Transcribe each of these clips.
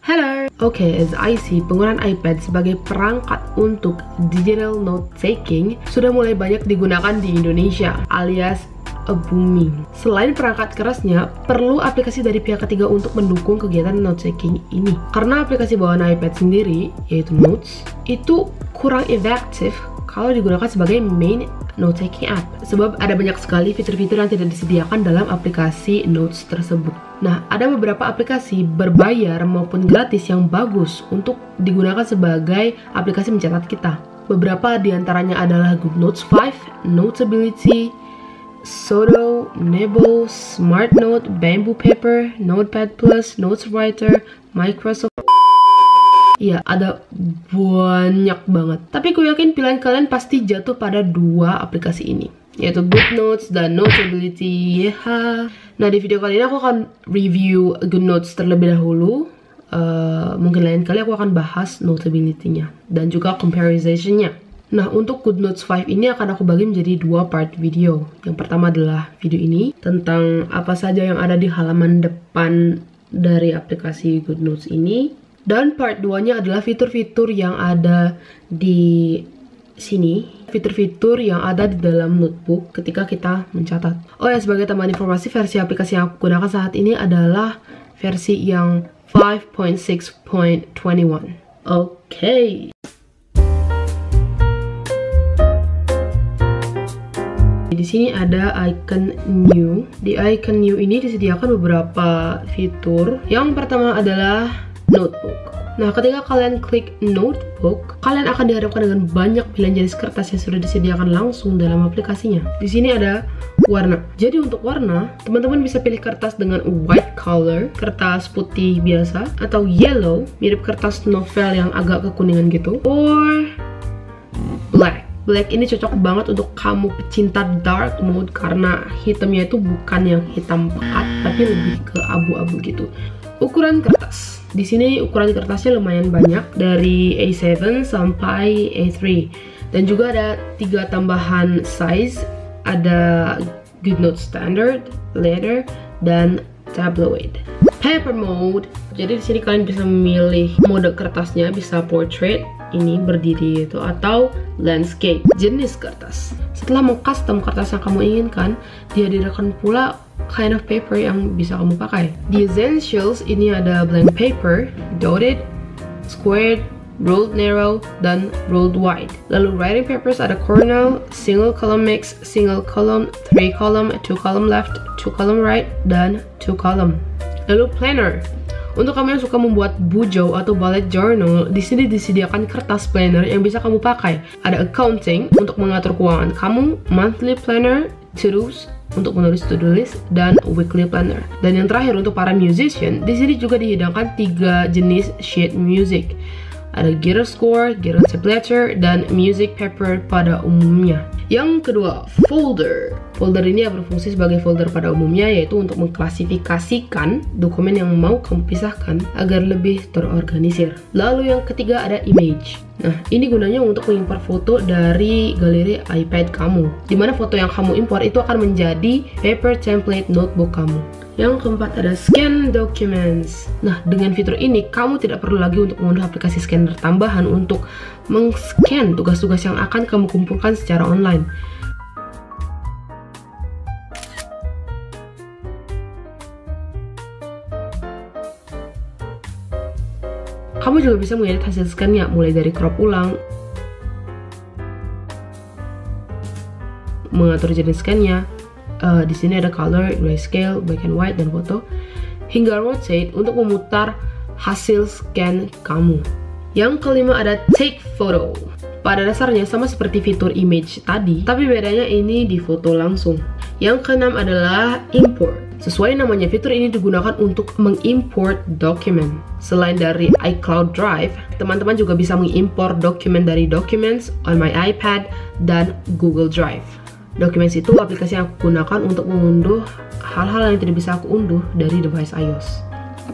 Hello. Oke, as I see, penggunaan iPad sebagai perangkat untuk digital note taking sudah mulai banyak digunakan di Indonesia, alias booming. Selain perangkat kerasnya, perlu aplikasi dari pihak ketiga untuk mendukung kegiatan note taking ini. Karena aplikasi bawaan iPad sendiri, yaitu Notes, itu kurang efektif kalau digunakan sebagai main note-taking app, sebab ada banyak sekali fitur-fitur yang tidak disediakan dalam aplikasi Notes tersebut. Nah, ada beberapa aplikasi berbayar maupun gratis yang bagus untuk digunakan sebagai aplikasi mencatat kita. Beberapa diantaranya adalah GoodNotes 5, Notability, Soto, Nebo, SmartNote, Bamboo Paper, Notepad+, NotesWriter, Microsoft. Iya, ada banyak banget. Tapi aku yakin pilihan kalian pasti jatuh pada dua aplikasi ini, yaitu GoodNotes dan Notability. Nah, di video kali ini aku akan review GoodNotes terlebih dahulu. Mungkin lain kali aku akan bahas Notability-nya dan juga comparison-nya. Nah, untuk GoodNotes 5 ini akan aku bagi menjadi dua part video. Yang pertama adalah video ini tentang apa saja yang ada di halaman depan dari aplikasi GoodNotes ini. Dan part 2-nya adalah fitur-fitur yang ada di sini. Fitur-fitur yang ada di dalam notebook ketika kita mencatat. Oh ya, sebagai tambahan informasi, versi aplikasi yang aku gunakan saat ini adalah versi yang 5.6.21. Oke. Di sini ada icon new. Di icon new ini disediakan beberapa fitur. Yang pertama adalah notebook. Nah, ketika kalian klik notebook, kalian akan dihadapkan dengan banyak pilihan jenis kertas yang sudah disediakan langsung dalam aplikasinya. Di sini ada warna. Jadi untuk warna, teman-teman bisa pilih kertas dengan white color, kertas putih biasa, atau yellow, mirip kertas novel yang agak kekuningan gitu, or black. Black ini cocok banget untuk kamu pecinta dark mode karena hitamnya itu bukan yang hitam pekat, tapi lebih ke abu-abu gitu. Ukuran kertas. Di sini ukuran kertasnya lumayan banyak, dari A7 sampai A3. Dan juga ada 3 tambahan size, ada GoodNotes Standard, Letter, dan Tabloid. Paper mode. Jadi di sini kalian bisa memilih mode kertasnya, bisa portrait, ini berdiri itu, atau landscape. Jenis kertas. Setelah mengcustom kertas yang kamu inginkan, dihadirkan pula kind of paper yang bisa kamu pakai. Di essentials ini ada blank paper, dotted, squared, ruled narrow, dan ruled wide. Lalu writing papers ada Cornell, single column mix, single column, 3 column, 2 column left, 2 column right, dan 2 column. Lalu planner. Untuk kamu yang suka membuat bujo atau bullet journal, di sini disediakan kertas planner yang bisa kamu pakai. Ada accounting untuk mengatur keuangan kamu, monthly planner, to-dos untuk menulis to-do list, dan weekly planner. Dan yang terakhir untuk para musician, di sini juga dihidangkan 3 jenis sheet music. Ada guitar score, guitar tablature, dan music paper pada umumnya. Yang kedua, folder. Folder ini berfungsi sebagai folder pada umumnya, yaitu untuk mengklasifikasikan dokumen yang mau kamu pisahkan agar lebih terorganisir. Lalu yang ketiga ada image. Nah, ini gunanya untuk mengimpor foto dari galeri iPad kamu, dimana foto yang kamu impor itu akan menjadi paper template notebook kamu. Yang keempat ada scan documents. Nah, dengan fitur ini kamu tidak perlu lagi untuk mengunduh aplikasi scanner tambahan untuk meng-scan tugas-tugas yang akan kamu kumpulkan secara online. Kamu juga bisa mengedit hasil scan-nya, mulai dari crop ulang, mengatur jenis scan-nya. Di sini ada color, grayscale, black and white, dan foto, hingga rotate untuk memutar hasil scan kamu. Yang kelima ada take photo. Pada dasarnya sama seperti fitur image tadi, tapi bedanya ini di foto langsung. Yang keenam adalah import. Sesuai namanya, fitur ini digunakan untuk mengimport dokumen. Selain dari iCloud Drive, teman-teman juga bisa mengimpor dokumen dari Documents, On My iPad, dan Google Drive. Documents itu aplikasi yang aku gunakan untuk mengunduh hal-hal yang tidak bisa aku unduh dari device iOS.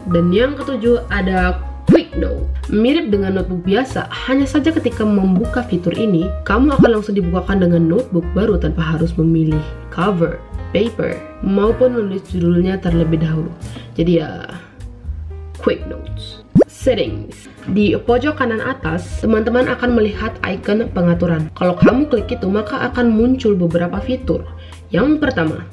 Dan yang ketujuh ada Quick Note. Mirip dengan notebook biasa, hanya saja ketika membuka fitur ini, kamu akan langsung dibukakan dengan notebook baru tanpa harus memilih cover, paper, maupun menulis judulnya terlebih dahulu. Jadi ya, Quick Notes. Settings. Di pojok kanan atas, teman-teman akan melihat icon pengaturan. Kalau kamu klik itu, maka akan muncul beberapa fitur. Yang pertama,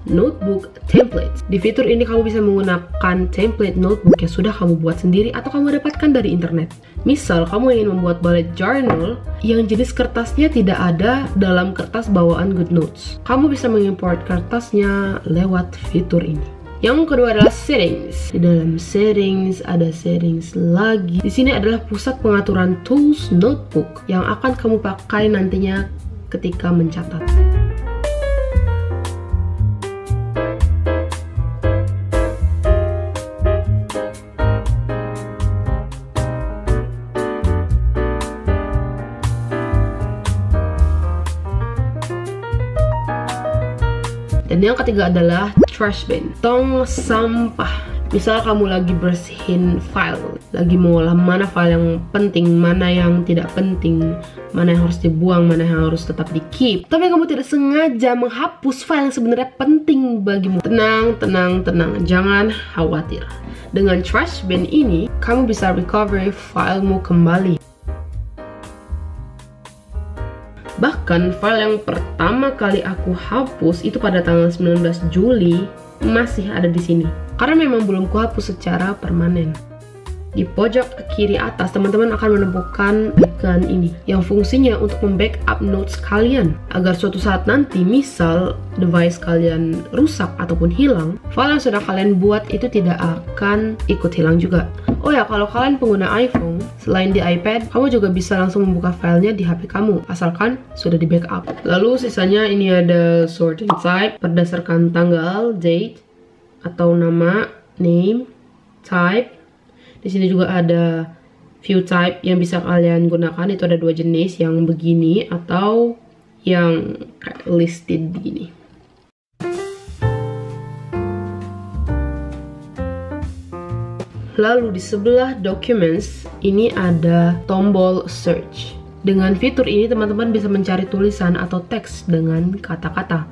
Notebook Templates. Di fitur ini kamu bisa menggunakan template notebook yang sudah kamu buat sendiri atau kamu dapatkan dari internet. Misal, kamu ingin membuat bullet journal yang jenis kertasnya tidak ada dalam kertas bawaan GoodNotes. Kamu bisa mengimport kertasnya lewat fitur ini. Yang kedua adalah settings. Di dalam settings ada settings lagi. Di sini adalah pusat pengaturan tools notebook yang akan kamu pakai nantinya ketika mencatat. Dan yang ketiga adalah trash bin, tong sampah. Misal kamu lagi bersihin file, lagi mengolah mana file yang penting, mana yang tidak penting, mana yang harus dibuang, mana yang harus tetap di keep. Tapi kamu tidak sengaja menghapus file yang sebenarnya penting bagimu. Tenang, tenang, tenang, jangan khawatir. Dengan trash bin ini, kamu bisa recovery filemu kembali. Bahkan file yang pertama kali aku hapus itu pada tanggal 19 Juli masih ada di sini. Karena memang belum kuhapus secara permanen. Di pojok kiri atas, teman-teman akan menemukan icon ini yang fungsinya untuk membackup notes kalian agar suatu saat nanti misal device kalian rusak ataupun hilang, file yang sudah kalian buat itu tidak akan ikut hilang juga. Oh ya, kalau kalian pengguna iPhone, selain di iPad, kamu juga bisa langsung membuka filenya di HP kamu, asalkan sudah di backup. Lalu sisanya ini ada sorting type berdasarkan tanggal, date, atau nama, name, type. Di sini juga ada view type yang bisa kalian gunakan, itu ada dua jenis, yang begini atau yang listed begini. Lalu di sebelah documents ini ada tombol search. Dengan fitur ini teman-teman bisa mencari tulisan atau teks dengan kata-kata.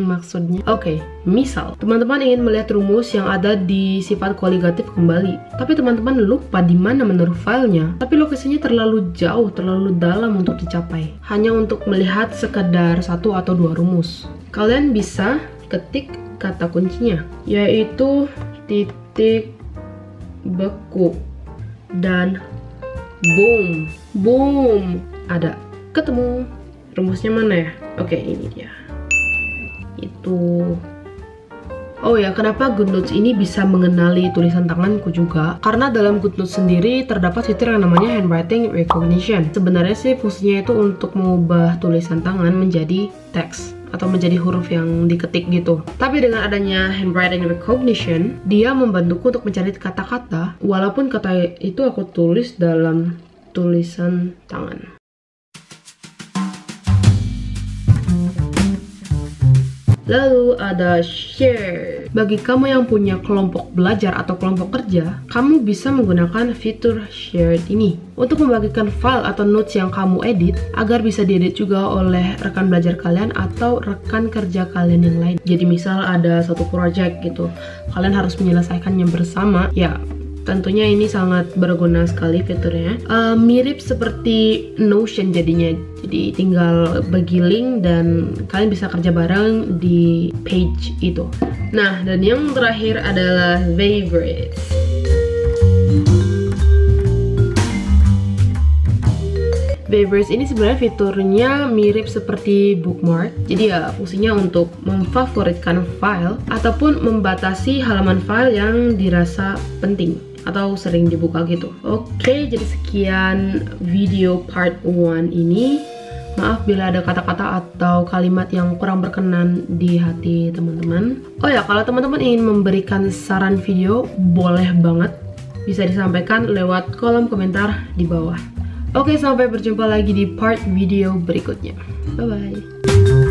Maksudnya, oke, misal teman-teman ingin melihat rumus yang ada di sifat koligatif kembali, tapi teman-teman lupa di mana menaruh filenya, tapi lokasinya terlalu jauh, terlalu dalam untuk dicapai. Hanya untuk melihat sekedar satu atau dua rumus. Kalian bisa ketik kata kuncinya, yaitu titik beku, dan boom, boom, ada, ketemu. Rumusnya mana ya? Oke, ini dia. Itu. Oh ya, kenapa GoodNotes ini bisa mengenali tulisan tanganku juga? Karena dalam GoodNotes sendiri terdapat fitur yang namanya handwriting recognition. Sebenarnya sih fungsinya itu untuk mengubah tulisan tangan menjadi teks atau menjadi huruf yang diketik gitu. Tapi dengan adanya handwriting recognition, dia membantuku untuk mencari kata-kata walaupun kata itu aku tulis dalam tulisan tangan. Lalu ada share. Bagi kamu yang punya kelompok belajar atau kelompok kerja, kamu bisa menggunakan fitur shared ini untuk membagikan file atau notes yang kamu edit agar bisa diedit juga oleh rekan belajar kalian atau rekan kerja kalian yang lain. Jadi misal ada satu project gitu, kalian harus menyelesaikannya bersama, ya tentunya ini sangat berguna sekali fiturnya. Mirip seperti Notion jadinya. Jadi tinggal bagi link dan kalian bisa kerja bareng di page itu. Nah, dan yang terakhir adalah favorites. Favorites ini sebenarnya fiturnya mirip seperti bookmark. Jadi ya fungsinya untuk memfavoritkan file ataupun membatasi halaman file yang dirasa penting atau sering dibuka gitu. Oke, jadi sekian video part 1 ini. Maaf bila ada kata-kata atau kalimat yang kurang berkenan di hati teman-teman. Oh ya, kalau teman-teman ingin memberikan saran video, boleh banget. Bisa disampaikan lewat kolom komentar di bawah. Oke, sampai berjumpa lagi di part video berikutnya. Bye-bye.